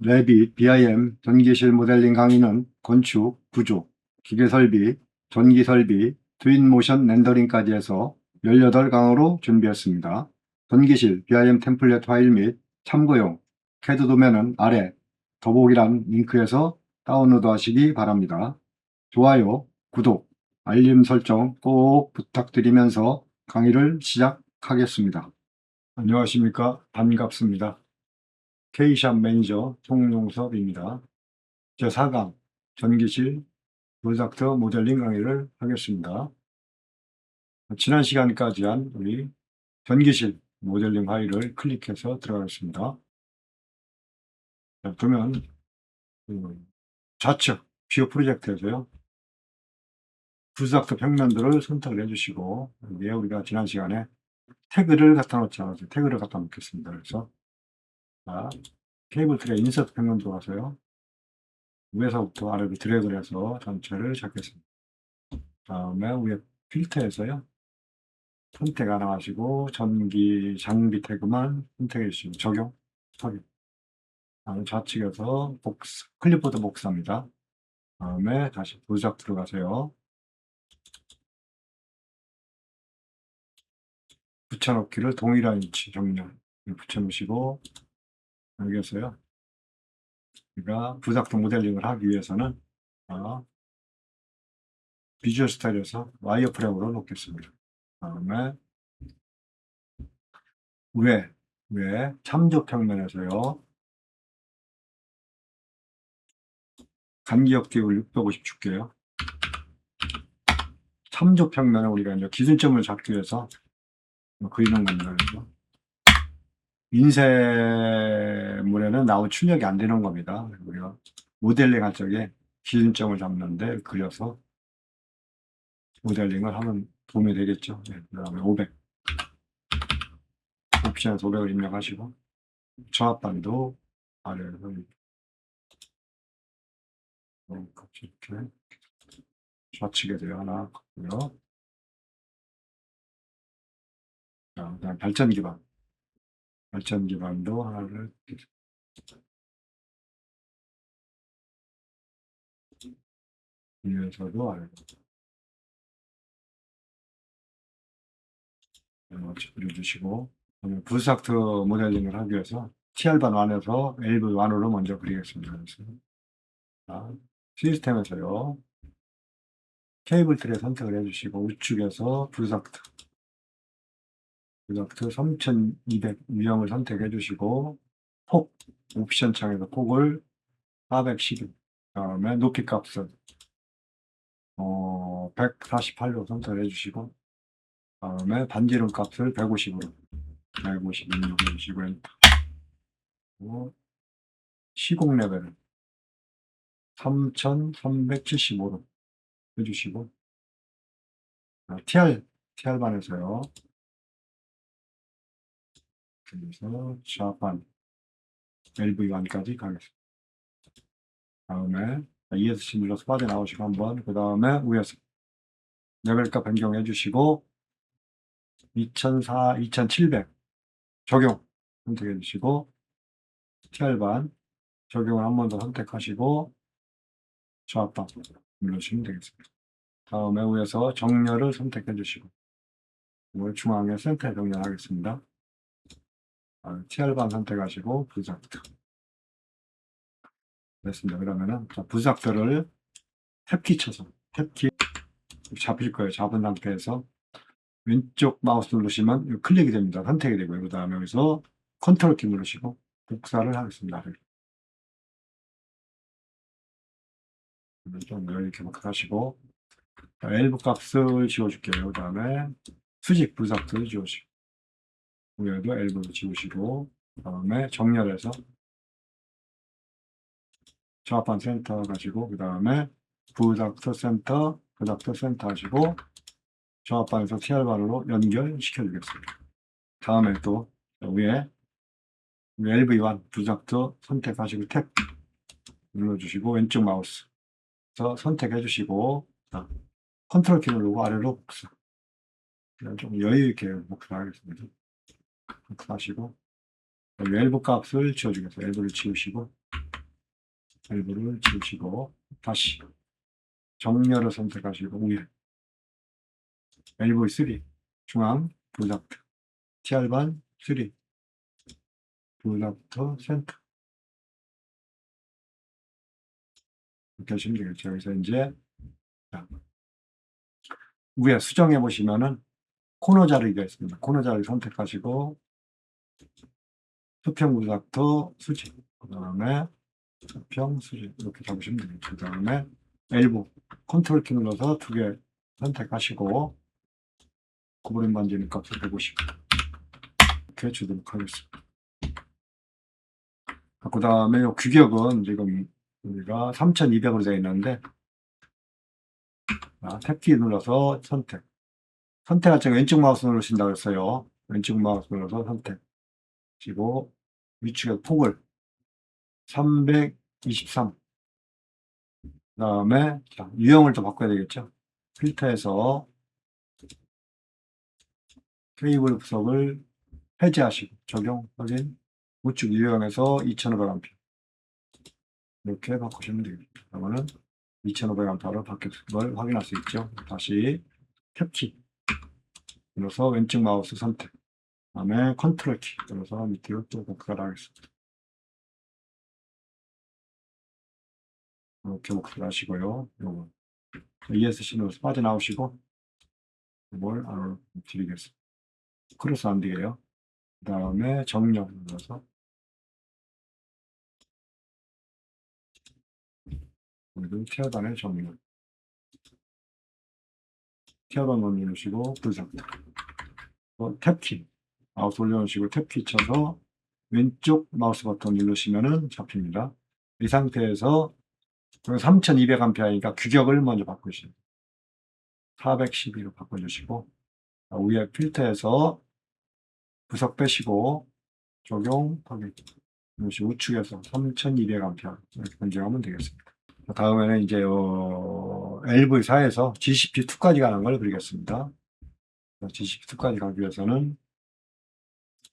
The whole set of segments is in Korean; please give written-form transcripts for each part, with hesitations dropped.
레빗 BIM 전기실 모델링 강의는 건축, 구조, 기계설비, 전기설비, 트윈모션 렌더링까지 해서 18강으로 준비했습니다. 전기실 BIM 템플릿 파일 및 참고용 CAD 도면은 아래 더보기란 링크에서 다운로드 하시기 바랍니다. 좋아요, 구독, 알림 설정 꼭 부탁드리면서 강의를 시작하겠습니다. 안녕하십니까? 반갑습니다. K샵 매니저 송용섭입니다. 제4강 전기실 프로젝트 모델링 강의를 하겠습니다. 지난 시간까지 한 우리 전기실 모델링 파일을 클릭해서 들어가겠습니다. 자, 그러면 좌측 비오 프로젝트에서요. 프로젝트 평면들을 선택을 해주시고 여기에 우리가 지난 시간에 태그를 갖다 놓지 않았어요. 태그를 갖다 놓겠습니다. 그래서 자, 케이블 트레이 인서트 평면 들어가서요. 위에서부터 아래로 드래그를 해서 전체를 잡겠습니다. 다음에 위에 필터에서요. 선택 안 하시고 전기 장비 태그만 선택해 주시고 적용, 확인. 다음에 좌측에서 클립보드 복사합니다. 다음에 다시 도작 들어가세요. 붙여넣기를 동일한 위치 정렬 붙여놓으시고 여기에서요. 우리가 부작도 모델링을 하기 위해서는 비주얼 스타일에서 와이어프레임으로 놓겠습니다. 다음에 위에 참조 평면에서요. 간기역 기역을 650 줄게요. 참조 평면을 우리가 이제 기준점을 잡기 위해서 그리는 겁니다. 그래서 인쇄물에는 나온 출력이 안 되는 겁니다. 우리가 모델링 할 적에 기준점을 잡는데 그려서 모델링을 하면 도움이 되겠죠. 네, 그 다음에 500 옵션에서 500을 입력하시고 저압반도 아래에서 이렇게 좌측에도 하나 갖고요. 그다음 발전 기반도 하나를 위에서도 아래로 그려주시고 부스닥트 모델링을 하기 위해서 TR반 1에서 LV 1으로 먼저 그리겠습니다. 그래서 시스템에서요. 케이블 트레 선택을 해주시고 우측에서 부스닥트 3200 유형을 선택해 주시고 폭 옵션 창에서 폭을 411 다음에 높이 값을 148로 선택을 해주시고 다음에 반지름 값을 150으로 150 입력해 주시고 엔터 시공 레벨을 3375로 해주시고 TR반에서요. 그래서 좌반 LV1까지 가겠습니다. 다음에 ESC 눌러서 빠져나오시고 한번 그 다음에 위에서 레벨값 변경해 주시고 2700 적용 선택해 주시고 TR반 적용을 한 번 더 선택하시고 좌압방 눌러주시면 되겠습니다. 다음에 위에서 정렬을 선택해 주시고 이걸 중앙에 센터에 정렬하겠습니다. TR반 선택하시고 부작들 됐습니다. 그러면은 부작들을 탭키 쳐서 탭키 잡힐 거예요. 잡은 상태에서 왼쪽 마우스 누르시면 클릭이 됩니다. 선택이 되고요. 그 다음에 여기서 컨트롤 키 누르시고 복사를 하겠습니다. 좀 이렇게 하시고 엘브 값을 지워줄게요. 그 다음에 수직 부작들 지워주시고 위에도 엘브를 지우시고 그 다음에 정렬해서 좌판 센터 가지고 그 다음에 부작터 센터 하시고 좌판에서 TR반으로 연결시켜 주겠습니다. 다음에 또 위에 LV1 부작터 선택하시고 탭 눌러주시고 왼쪽 마우스 선택해 주시고 컨트롤 키 누르고 아래로 복사 좀 여유 있게 복사하겠습니다. 복사하시고 웰브 값을 지워주겠어요. 웰브를 지우시고 엘보를 지우시고 다시 정렬을 선택하시고 위에 엘보 3 중앙 프로젝트 TR반 3 프로젝트 센터 이렇게 하시면 되겠죠. 그래서 이제 위에 수정해 보시면은 코너 자르기가 있습니다. 코너 자르기 선택하시고 수평 프로젝트 수직 그 다음에 수평 수직 이렇게 잡으시면 되겠죠. 그 다음에 엘보 컨트롤 키 눌러서 두 개 선택하시고 구부림 반지름 값을 150 이렇게 주도록 하겠습니다. 그 다음에 이 규격은 지금 우리가 3200으로 되어 있는데 탭키 눌러서 선택할 때 왼쪽 마우스 누르신다고 했어요. 왼쪽 마우스 눌러서 선택 그리고 위축의 폭을 323 그 다음에 유형을 또 바꿔야 되겠죠. 필터에서 케이블 구석을 해제하시고 적용 확인 우측 유형에서 2500A 이렇게 바꾸시면 되겠습니다. 그러면은 2500A로 바뀐 걸 확인할 수 있죠. 다시 탭키 눌러서 왼쪽 마우스 선택 다음에 컨트롤 키 눌러서 밑으로 또 복사를 하겠습니다. 이렇게 복사를 하시고요. 요거 ESC 눌러서 빠져나오시고 이걸 안으로 드리겠습니다. 크로스 안 되게요. 그 다음에 정렬 눌러서 여기도 티어단의 정렬 티어단을 누르시고 불상 탭키 마우스 올려놓으시고 탭키 쳐서 왼쪽 마우스 버튼 누르시면은 잡힙니다. 이 상태에서 3200A니까 규격을 먼저 바꾸시고 412로 바꿔주시고 위에 필터에서 부석 빼시고 적용 확인 누르시고 우측에서 3200A 이렇게 변경하면 되겠습니다. 다음에는 이제 LV4에서 GCP2까지 가는 걸 그리겠습니다. GCP2까지 가기 위해서는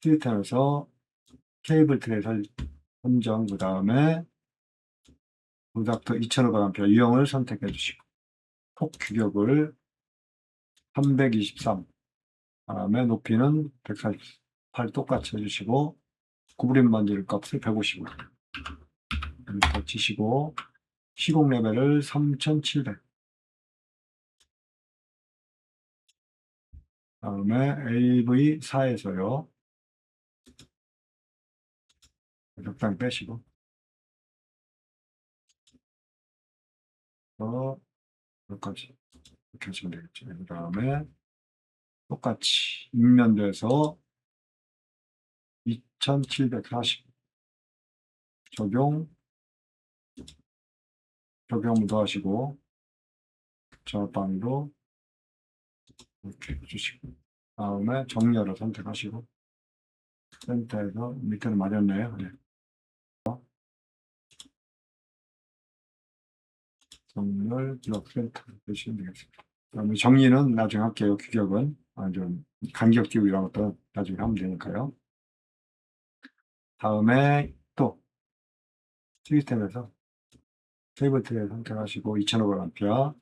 시스템에서 케이블 트레이 선정 그 다음에 프로덕트 2500A 유형을 선택해 주시고 폭 규격을 323 다음에 높이는 148 똑같이 해주시고 구부림 반지름 값을 150으로 엔터 치시고 시공 레벨을 3700 다음에 AV4에서요 적당히 빼시고 여기까지 이렇게 하시면 되겠죠. 그 다음에 똑같이 육면도에서 2740 적용 한번 더 하시고 저방으로 이렇게 해주시고 다음에 정렬을 선택하시고 센터에서 밑에는 맞았네요. 네. 정렬 블록 센터 보시면 되겠습니다. 그러면 정리는 나중에 할게요. 규격은 좀 간격 띄우고 이런 것도 나중에 하면 되니까요. 다음에 또 시스템에서 테이블 트레이 선택하시고 2500A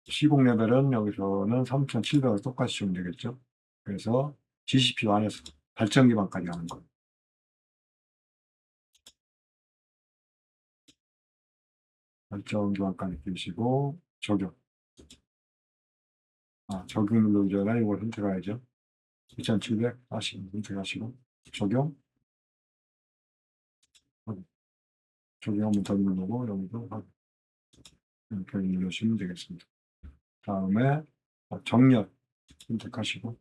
시공 레벨은 여기서는 3700을 똑같이 주면 되겠죠. 그래서 GCP 안에서 발전 기반까지 하는 거예요. 발전 기반까지 끼시고 적용. 적용 누르기 전에 이걸 선택해야죠. 2740 선택하시고 적용. 적용 한번 더 누르고 여기도 이렇게 누르시면 되겠습니다. 다음에 정렬 선택하시고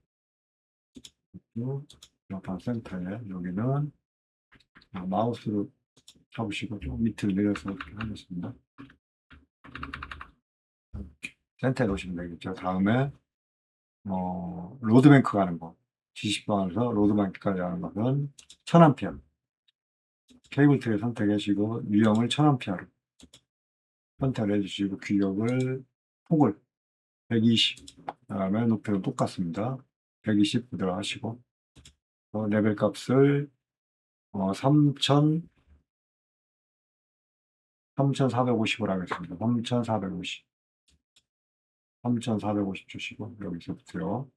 옆판 센터에 여기는 마우스로 잡으시고 좀 밑으로 내려서 이렇게 하겠습니다. 센터에 놓으시면 되겠죠. 다음에 로드뱅크 가는 거 G10번에서 로드뱅크까지 가는 것은 1000A 케이블 트레이 선택하시고 유형을 1000A로 선택을 해주시고 규격을 폭을 120 그다음에 높이는 똑같습니다. 120 그대로 하시고 레벨 값을 3000 3450을 하겠습니다. 3450. 3450 주시고, 여기서부터요.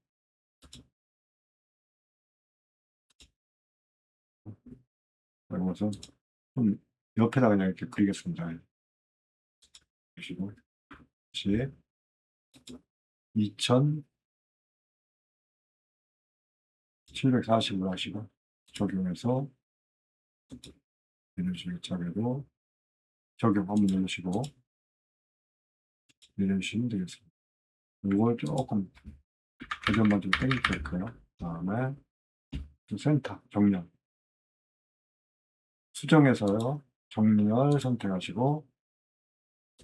이것은 좀 옆에다 그냥 이렇게 그리겠습니다. 주시고, 다시 2740을 하시고, 적용해서 이런 식으로 짜게도 적용 한번 누르시고, 이런 식으로 되겠습니다. 이걸 조금 배전만 좀 땡길게요. 다음에 센터, 정렬. 수정해서요. 정렬 선택하시고,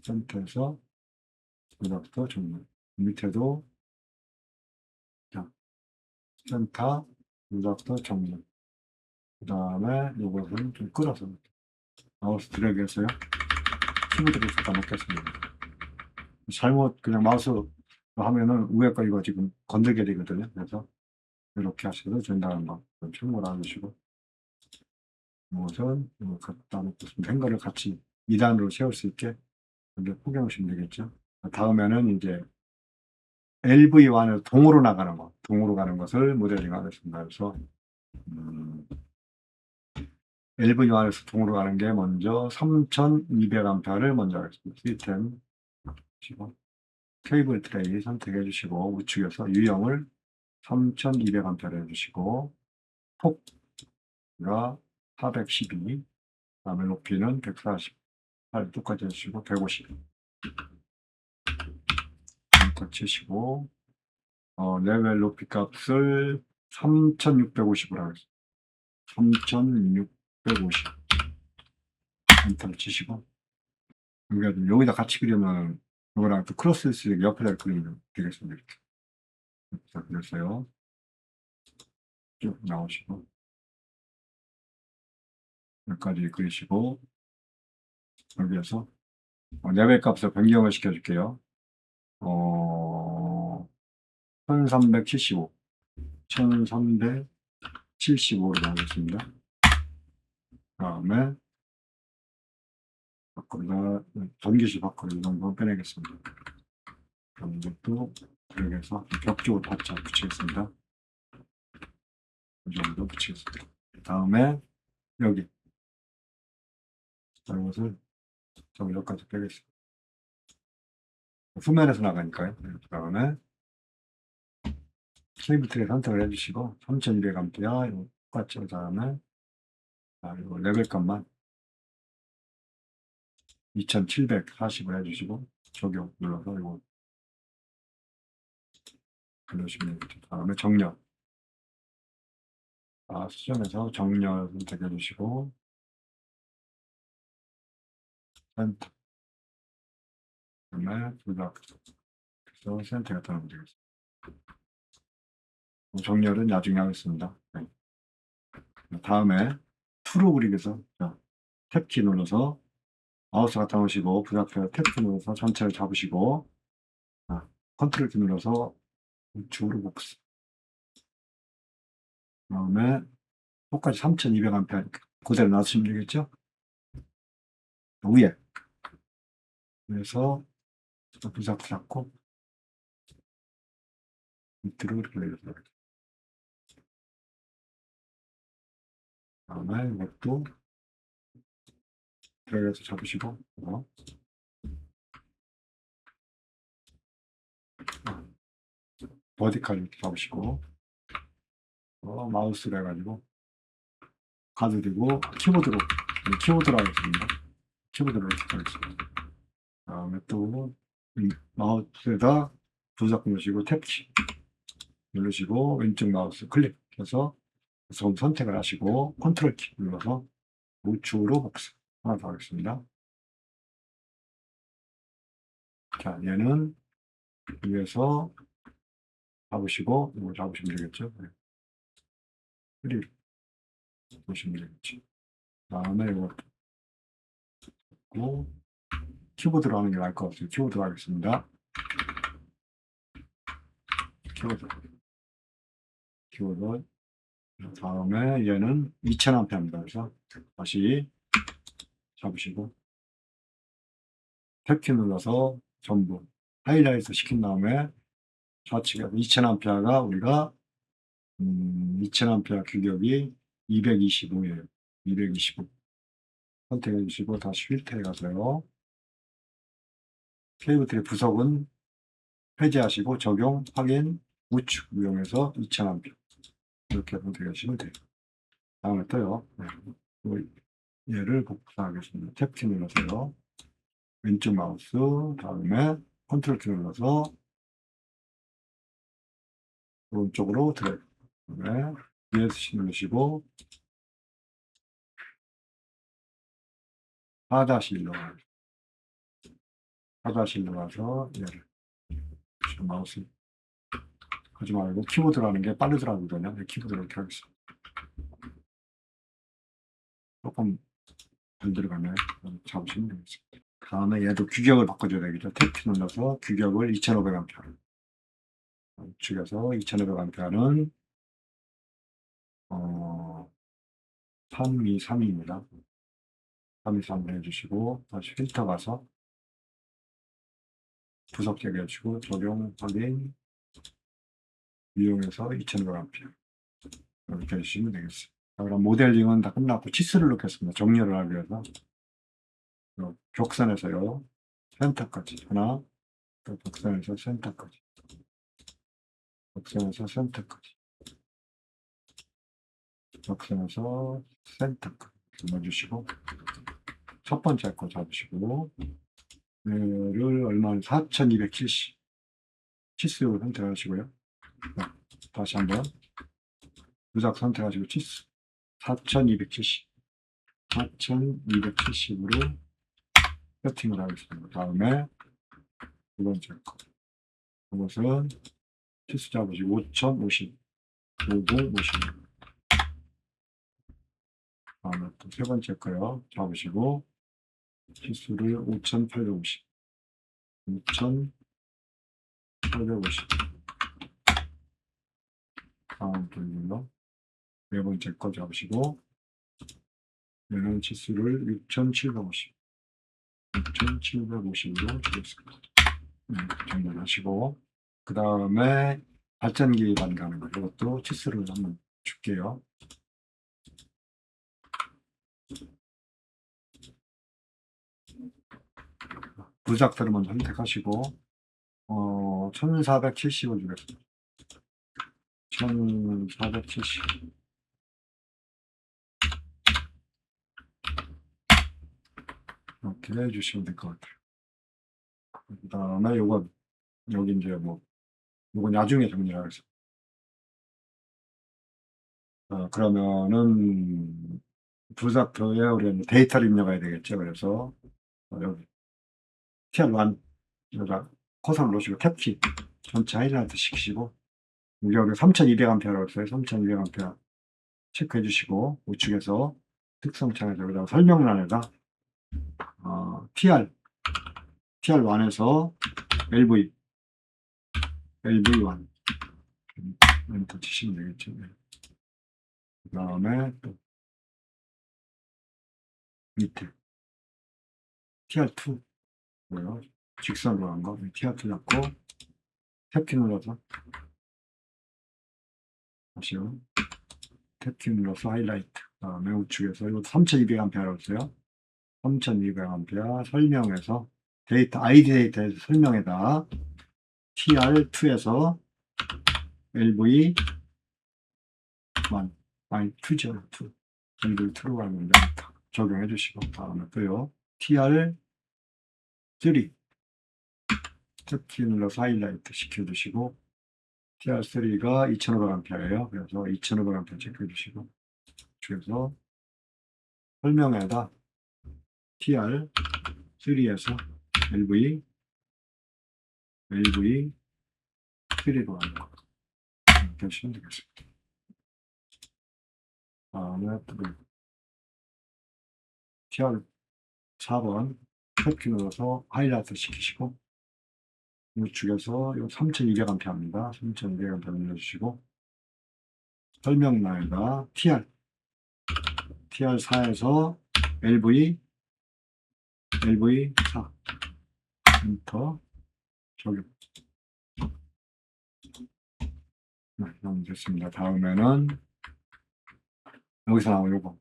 센터에서 여기부터 정렬. 밑에도 자, 센터, 여기부터 정렬. 그 다음에 이것은 좀 끌어서 마우스 드래그해서요. 키보드를 갖다 놓겠습니다. 잘못 그냥 마우스로 하면은 위에 거 이거 지금 건들게 되거든요. 그래서 이렇게 하셔도 된다는 거 참고를 해주시고, 우선 이거 갖다 놓고 행거를 같이 2단으로 세울 수 있게 이렇게 포개놓으시면 되겠죠. 다음에는 이제 LV1을 동으로 나가는 것, 동으로 가는 것을 모델링 하겠습니다. 그래서 LV1에서 동으로 가는 게 먼저 3200A를 먼저 하겠습니다. 시스템 보시고 케이블 트레이 선택해 주시고 우측에서 유형을 3200A를 해주시고 폭가 412, 그다음에 높이는 148 똑같이 해주시고 150 엔터 치시고 레벨 높이 값을 3650으로 하겠습니다. 3650 엔터를 치시고 여기다 같이 그리면 이거랑 또 크로스 옆에다 그리면 되겠습니다. 이렇게. 자, 그랬어요. 쭉 나오시고 여기까지 그리시고 여기에서 레벨 값을 변경을 시켜줄게요. 1375 1375로 하겠습니다. 다음에 바꾸다 전기시 바꾸는 이 정도 빼내겠습니다. 그럼 이것도 여기에서 벽쪽으로 바짝 붙이겠습니다. 이 정도 붙이겠습니다. 다음에 여기 이것을 여기까지 빼겠습니다. 후면에서 나가니까요. 그 다음에 케이블 트레이 선택을 해주시고 3200A 이거 똑같이 그 다음에 이거 레벨 값만 2740을 해주시고 적용 눌러서 이거 그러시면 되죠. 다음에 정렬. 수정해서 정렬 선택해 주시고 센터. 그다음에 조작. 그래서 센터에 따르면 되겠습니다. 정렬은 나중에 하겠습니다. 네. 다음에 투로 그리기에서 탭키 눌러서 마우스 갖다 놓으시고 부착표 탭키 눌러서 전체를 잡으시고 컨트롤 키 눌러서 우측으로 복스. 다음에 똑같이 3200A 그대로 놔두시면 되겠죠? 위에 그래서 부착 잡고 밑으로 이렇게 내려서 다음에 이것도 들어가서 잡으시고 버티칼 이렇게 잡으시고 마우스로 해가지고 가드리고 키보드로 하겠습니다. 키보드로 이렇게 하겠습니다. 다음에 또 마우스에다 조작 누르시고 탭키 누르시고 왼쪽 마우스 클릭해서 선택을 하시고 컨트롤 키 눌러서 우측으로 복사 하나 더 하겠습니다. 자, 얘는 위에서 잡으시고 이거 잡으시면 되겠죠. 네. 그리고 보시면 되겠죠. 다음에 이거 키보드로 하는 게 나을 것 같아요. 키보드로 하겠습니다. 키보드. 다음에 얘는 2000A입니다. 그래서 다시 잡으시고 탭키 눌러서 전부 하이라이트 시킨 다음에 좌측에서 2000A가 우리가 2000A 규격이 225예요. 225 선택해 주시고 다시 필터에 가서요. 케이블 트레이 부속은 해제하시고 적용, 확인, 우측 이용해서 2000A 이렇게 선택해 주시면 돼요. 다음에 또요. 네. 얘를 복사하겠습니다. 탭키 눌러서요. 왼쪽 마우스 다음에 컨트롤 키 눌러서 오른쪽으로 드래그. 그다음에 ESC 누르시고 4-1로 가요. 4-1로 가서 얘를 지금 마우스 하지 말고 키보드로 하는 게 빠르더라고요. 키보드로 이렇게 하겠습니다. 조금 덜 들어가면 잡으시면 되겠습니다. 다음에 얘도 규격을 바꿔줘야 되겠죠. 탭키 눌러서 규격을 2500A 우측에서 2500A는 323입니다. 323 해주시고 다시 필터 가서 부속 제거해주시고 적용 확인 이용해서 2500A 이렇게 해주시면 되겠습니다. 자, 그럼 모델링은 다 끝났고 치수를 넣겠습니다. 정렬을 하기 위해서 격선에서요 센터까지 하나, 또 격선에서 센터까지, 격선에서 센터까지, 격선에서 센터까지 넣어주시고 첫 번째 거 잡으시고 얘를 얼마나 4270 치수 선택하시고요. 다시 한번 누작 선택하시고 치수 4270 4270으로 세팅을 하겠습니다. 다음에 두 번째 거 이것은 치수 잡으시고 5050 5050 다음에 또 세 번째 거요 잡으시고 치수를 5850 5850 다음 돌리로 네 번째 거 잡으시고 얘는 치수를 6750 6750으로 주겠습니다. 정렬하시고 그 다음에 발전기 반가는 거 이것도 치수를 한번 줄게요. 부작들을 먼저 선택하시고 1470을 주겠습니다. 1470 이렇게 해주시면 될 것 같아요. 그 다음에 요건 여기 이제 뭐 요건 나중에 정리하겠습니다. 그러면은 부작터에 우리는 데이터를 입력해야 되겠죠. 그래서 여기 TR1 여기다 커서를 놓으시고 탭키 전체 하이라이트 시키시고 여기 3200A라고 했어요. 3200A 체크해 주시고 우측에서 특성 창에서 여기다가 설명란에다 TR1에서 LV1 엔터 치시면 되겠죠. 그 다음에 또 밑에 TR2 뭐요? 직선으로 한 거 TR2 잡고 탭키 눌러서 다시요. 탭키 눌러서 하이라이트 그 다음에 우측에서 이거 3200A라고 했어요. 3200A 설명에서 데이터 ID 데이터에서 설명에다 TR2에서 LV1 아니 2죠. 2 LV2로 가면 적용해 주시고 다음에 또요 TR3 탭키 눌러서 하이라이트 시켜주시고 TR3가 2500A예요. 그래서 2500A 체크해 주시고 그래서 설명에다 TR3에서 LV3로 하는 거 이렇게 하시면 되겠습니다. 다음에 TR4번 탭키 눌러서 하이라이트 시키시고 우측에서 3200A입니다. 3200A 눌러주시고 설명란에다 TR4에서 LV4 엔터, 적용. 네, 그럼 됐습니다. 다음에는 여기서 나온 요거.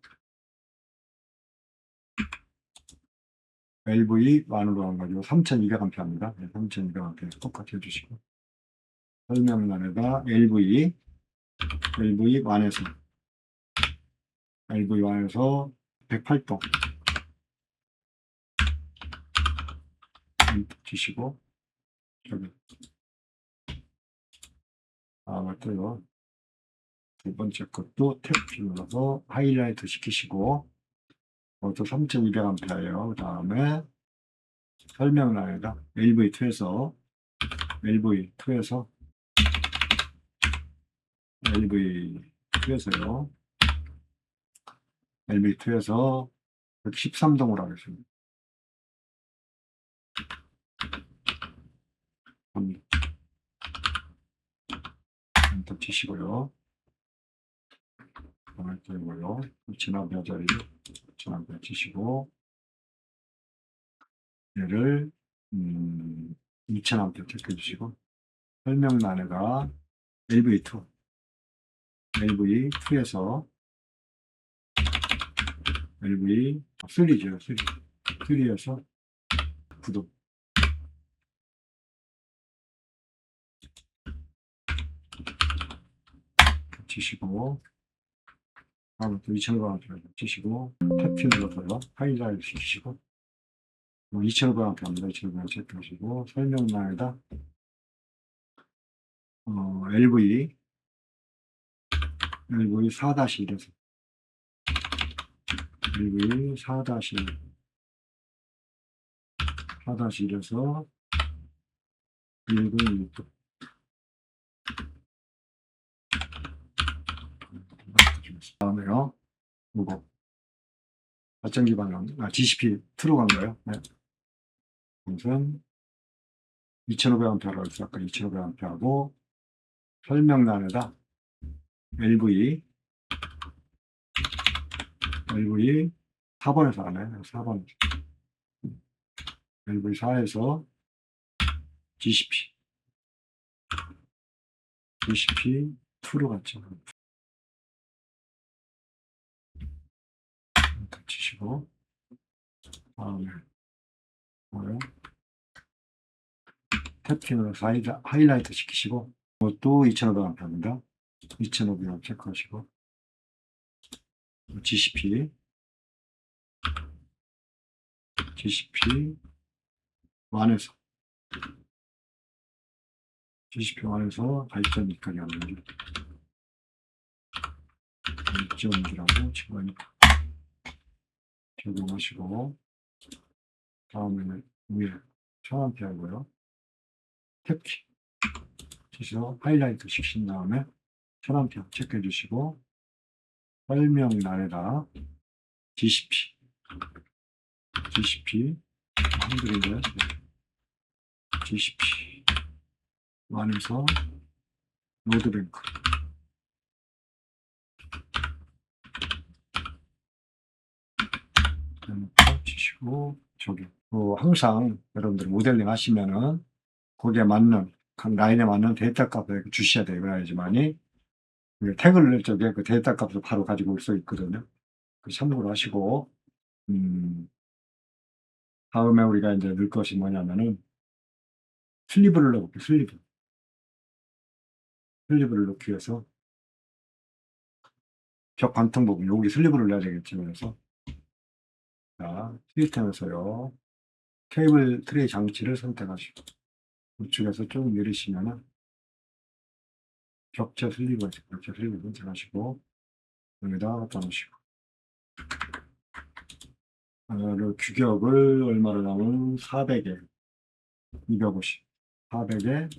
LV 만으로 한 가지고 3200A입니다. 네, 3200A 똑같이 해주시고. 설명란에다 LV 만에서 108동 주시고, 저기, 맞고요. 두 번째 것도 탭키 눌러서 하이라이트 시키시고, 이것도 3200A예요. 그 다음에 설명란에다 LV2에서 LV2에서요. LV2에서 113동으로 하겠습니다. 엔터 치시고요. 이고요. 진압 여자리 진압 치시고, 얘를 2000A 체크해 주시고, 설명란에다 LV2에서 LV3죠. 3에서 9도 치시고, 다음에 또 2500A 치시고, 탭키 눌러서요. 하이라이트 시키시고, 2500A입니다. 2500A 체크하시고, 설명란에다 LV 4-1에서 LV 4-1에서 106도 다음에요. 이거 발전기 방향 GCP 트루 간 거예요. 네. 우선 2500A라고 해서 아까 2500A하고 설명란에다 LV 4번에서 하네. 4번 LV 4에서 GCP 2로 갔죠. 치시고, 다음에 뭐요? 탭키로 하이라이트 시키시고, 이것도 2500A입니다. 2500A 체크하시고, GCP 완에서 발전기까지 하는 거죠. 1.2라고 치고하니까 적용하시고, 다음에는 위에 1000A 하고요. 탭키 치셔서 하이라이트 시킨 다음에 1000A 체크해 주시고, 설명란에다 GCP 한글인데 GCP 완에서 로드뱅크 치시고 적용. 항상 여러분들 모델링 하시면은 거기에 맞는 각 라인에 맞는 데이터 값을 주셔야 돼요. 그래야지만이 태그를 그 데이터 값을 바로 가지고 올 수 있거든요. 참고로 하시고, 다음에 우리가 이제 넣을 것이 뭐냐면은 슬리브를 넣어볼게요. 슬리브를 넣기 위해서 벽 관통 부분 여기 슬리브를 넣어야 되겠죠. 그래서 자, 시스템에서요. 케이블 트레이 장치를 선택하시고 우측에서 쭉 내리시면은 벽체 슬리브 선택하시고 여기다 갖다 놓으시고 규격을 얼마를 하면 400에 250 400에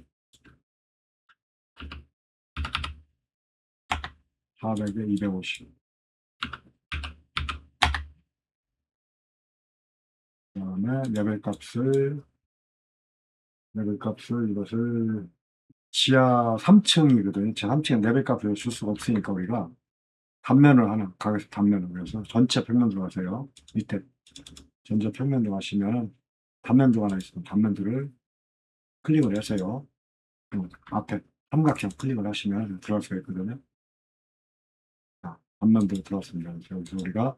250 그다음에 레벨 값을 이것을 지하 3층이거든요. 지하 3층에 레벨 값을 줄 수가 없으니까 우리가 단면을 하나 가게에서 단면을 그래서 전체 평면 들어가세요. 밑에 전체 평면 들어가시면은 단면도가 하나 있으면 단면도를 클릭을 해서요. 앞에 삼각형 클릭을 하시면 들어갈 수가 있거든요. 자, 단면도로 들어왔습니다. 그래서 우리가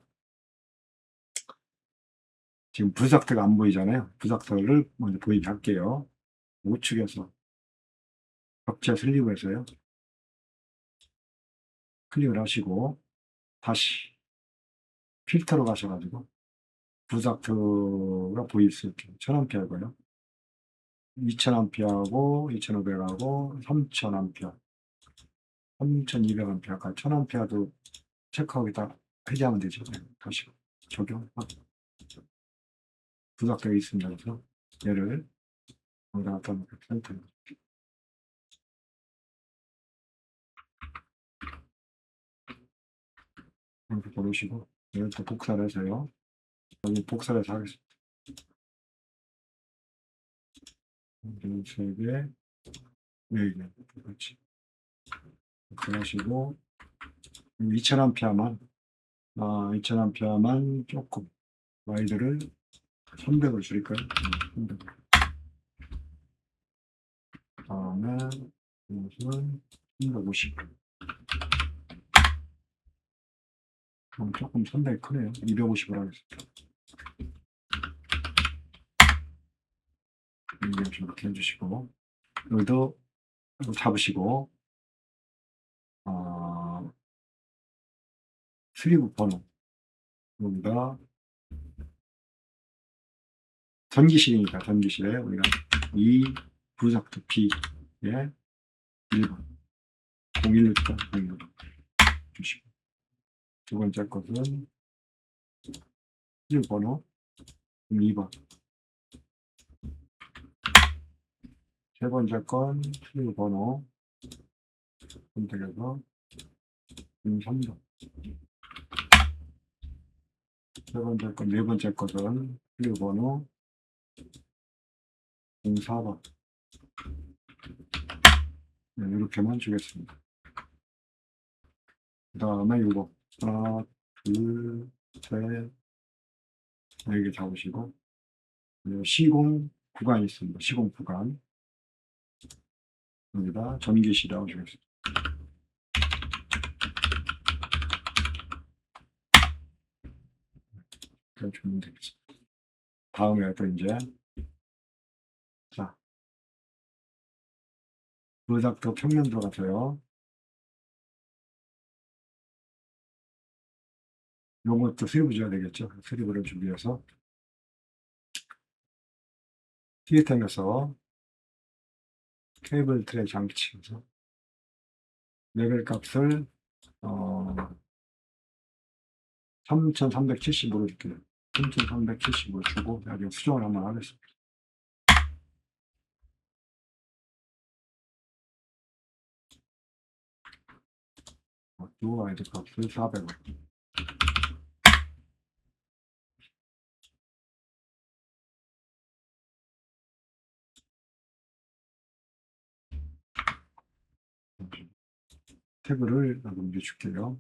지금 부삭터가 안 보이잖아요. 부삭터를 먼저 보이게 할게요. 우측에서 벽체 슬리브에서요. 클릭을 하시고 다시 필터로 가셔가지고 부삭터가 보일 수 있게 1000A고요. 2000A하고 2500하고 3000A, 3200A까지 1000A도 체크하고 딱 해제하면 되죠. 다시 적용. 부삭되어 있습니다. 그래서 얘를 여기다 갖다 놓고 센터 이렇게 고르시고 얘를 또 복사를 해서요. 여기 복사를 해서 하겠습니다. 3개, 4개, 그렇지. 복사하시고 2000A만 2000A만 조금 와이드를 300으로 줄일까요? 300. 다음에 이것은 350. 그럼 조금 선택이 크네요. 250으로 하겠습니다. 이렇게 해주시고 여기도 잡으시고 슬리브 번호 여기가 전기실이니까 전기실에 우리가 이 부삭도 B에 1번 01루터 01로 주시고 두 번째 것은 슬리브 번호 2번 세 번째 건 슬리브 번호 선택해서 3번 세 번째 건, 네 번째 것은 슬리브 번호 4번 네, 이렇게만 주겠습니다. 그 다음에 이거 하나, 둘, 셋, 4개 잡으시고 시공 구간이 있습니다. 시공 구간 여기다 전기실이라고 주겠습니다. 이렇게 주면 되겠습니다. 다음에 또 이제 자 부삭도 평면 들어가서요. 요것도 슬리브 줘야 되겠죠. 슬리브를 준비해서 시스템에서 케이블 트레이 장치에서 레벨 값을 3370으로 줄게요. 3370으로 주고 나중에 수정을 한번 하겠습니다. 또 아이드 값을 400원. 태그를 나도 이제 줄게요.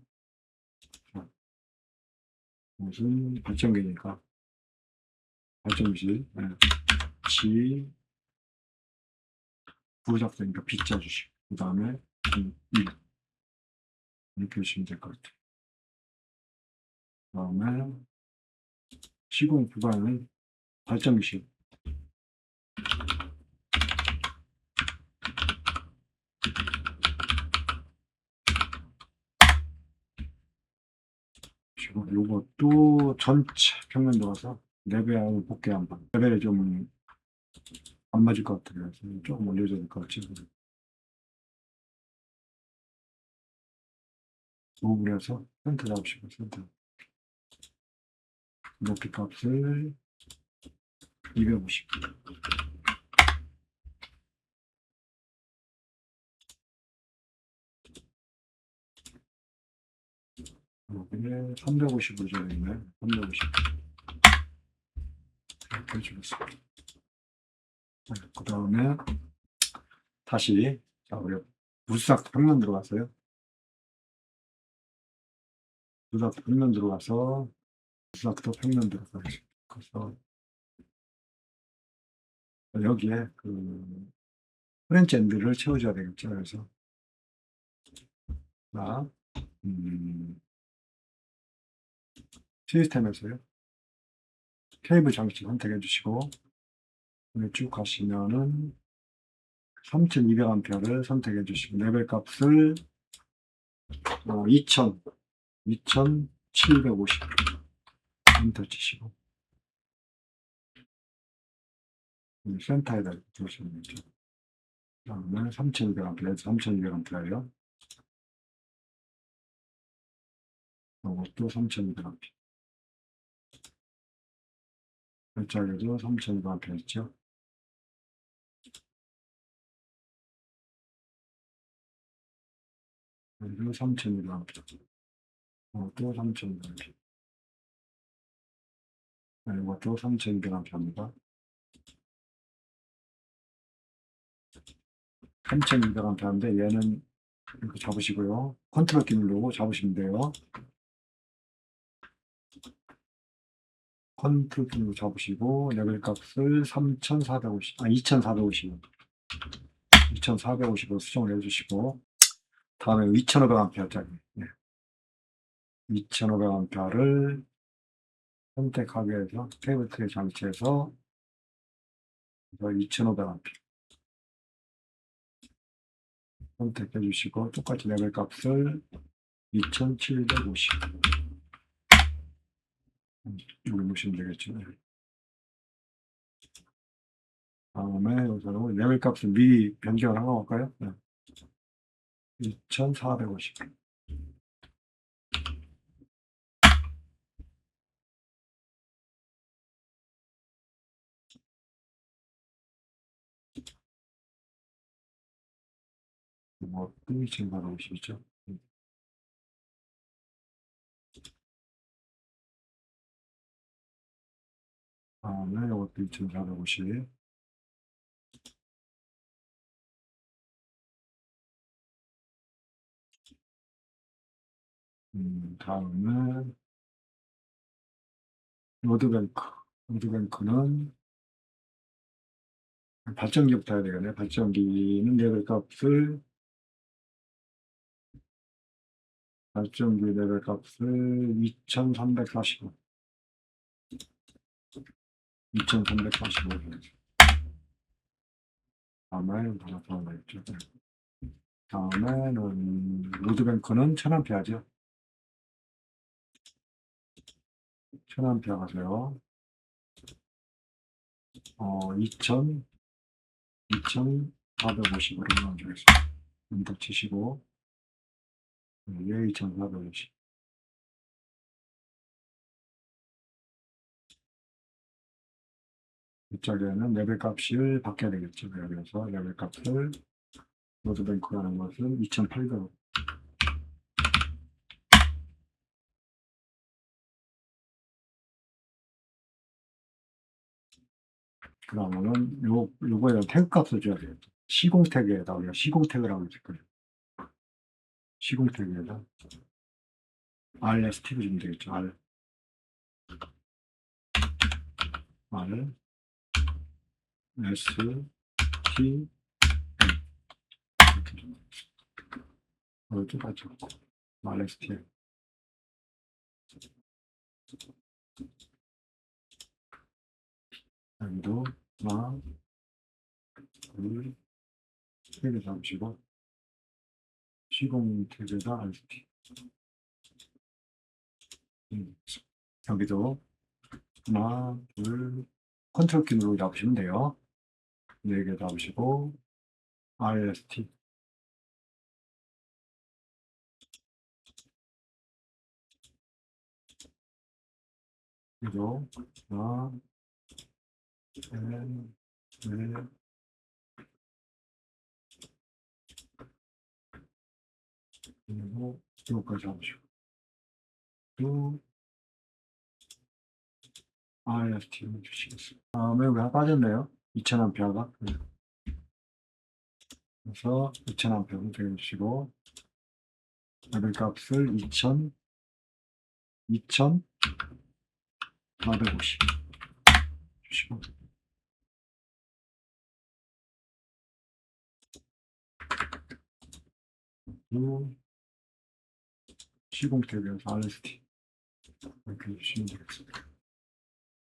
무슨 발전기니까 발전기실 네. G 부작되니까 B자 주시고 그 다음에 1 이렇게 주시면 될 것 같아요. 그 다음에 시공 구간은 발전기실 지금 요것도 전체 평면 들어가서 레벨 볼게 한번 레벨이 좀 안 맞을 것 같아요. 그래서 조금 올려줘야 될 것 같죠. 호흡을 해서 센터 잡으시고 센터 높이 값을 250 여기에 350으로 줘야 되겠네. 350 이렇게 해주겠습니다. 그 다음에 다시 자 우리 부삭 평면 들어갔어요. 부삭 평면 들어가서 부삭도 평면 들어가겠습니다. 그래서 여기에 그 프렌치 엔드를 채워줘야 되겠죠. 그래서 자, 시스템에서요. 케이블 장치 선택해 주시고 쭉 가시면은 3200A를 선택해 주시고 레벨 값을 2750 엔터 치시고 센터에다 두시면 되죠. 그다음에 3200A에서 3200A예요. 이것도 3200A. 이쪽에도 3200A 있죠. 그리고 3200A. 이것도 3200A. 이것도 3200A입니다. 3200A인데 얘는 이렇게 잡으시고요. 컨트롤 키 누르고 잡으시면 돼요. 컨트롤 키 누르고 잡으시고 레벨 값을 2450으로 수정을 해주시고 다음에 2500A짜리 2500A를 선택하게 해서 케이블 트레이 장치에서 2500A 선택해 주시고 똑같이 레벨 값을 2750 여기 보시면 되겠죠. 다음에 여기서 레벨 값을 미리 변경을 하고 갈까요? 2450 또 2450이죠. 다음에 이것도 2450 다음에 로드뱅크는 발전기부터 해야 되겠네요. 발전기는 레벨 값을 2345 다음에 하나 더 나있죠. 다음에는 로드뱅크는 1000A 하죠. 1000A 가세요. 2450으로 넣어주겠습니다. 엔터 치시고, 예, 2450. 이쪽에는 레벨 값을 바뀌어야 되겠죠. 그래서 레벨 값을 로드뱅크라는 것은 2800. 그 다음에는 요거에 태그 값을 줘야 돼요. 시공 태그에다 우리가 시공 태그라고 했을 거예요. 시공 태그에다 RST 주면 되겠죠. R S T 이렇게 좀 이렇게 같이 RST 여기도 하나 둘 세 개 잡으시고 시공 태그에다 RST 여기도 하나 둘 컨트롤 키 누르고 잡으시면 돼요. 4개 잡으시고 RST 그리고 하나 셋 넷 그리고 이거까지 잡으시고 또 RST 주시겠습니다. 다음에 왜 빠졌네요. 2000A가 그래서 2000A를 정해주시고 레벨 값을 2450 주시고 그리고 시공 탭에서 RST 이렇게 해주시면 되겠습니다.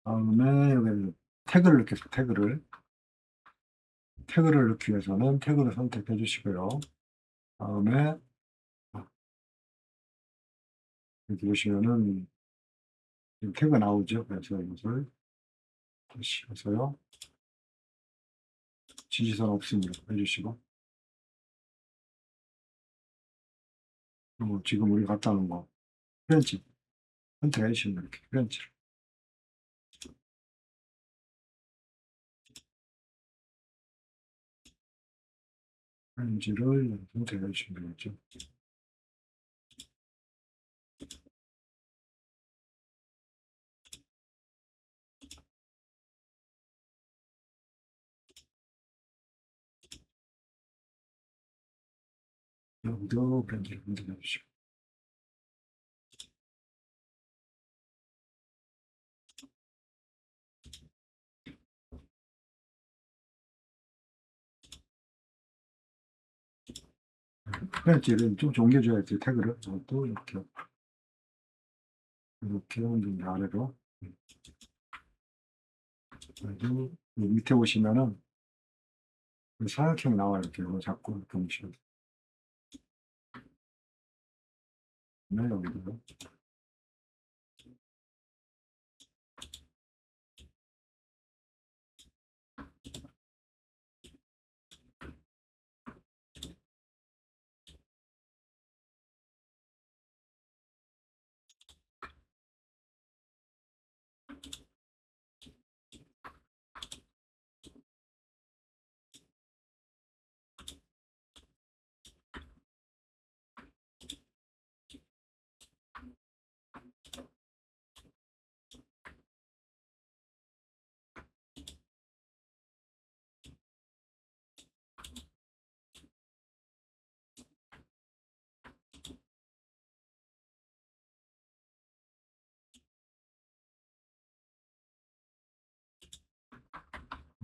다음에 여기 태그를 넣겠습니다. 태그를 넣기 위해서는 태그를 선택해 주시고요. 다음에 여기 보시면은 태그가 나오죠. 그래서 이것을 다시 해서요. 지지선 없습니다. 해주시고. 그리고 지금 우리 갖다 놓은 거, 프렌치. 선택해 주시면 이렇게 프렌치를. 프렌치를 선택해 주시면 되겠죠. 여기도 프렌치를 선택해 주시고. 프렌치를 좀 옮겨줘야 돼요. 태그를. 또 이렇게 좀 아래로. 그리고 밑에 보시면은 사각형 나와요. 이렇게 이거 잡고 이렇게 보시면 네, 여기도.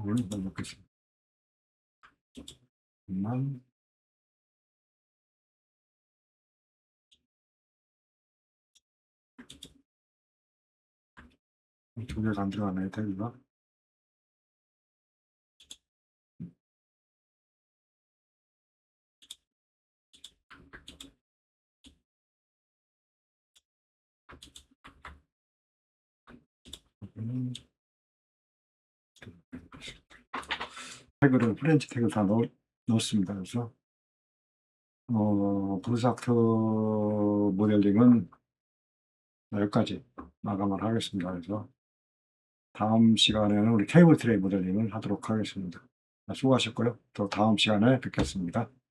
이걸 넣겠습니다. 만 두 개가 안 들어가네요. 태그가. 태그를 프렌치 태그 다 넣었습니다. 그래서 브루스아트 모델링은 여기까지 마감을 하겠습니다. 그래서 다음 시간에는 우리 케이블 트레이 모델링을 하도록 하겠습니다. 수고하셨고요. 또 다음 시간에 뵙겠습니다.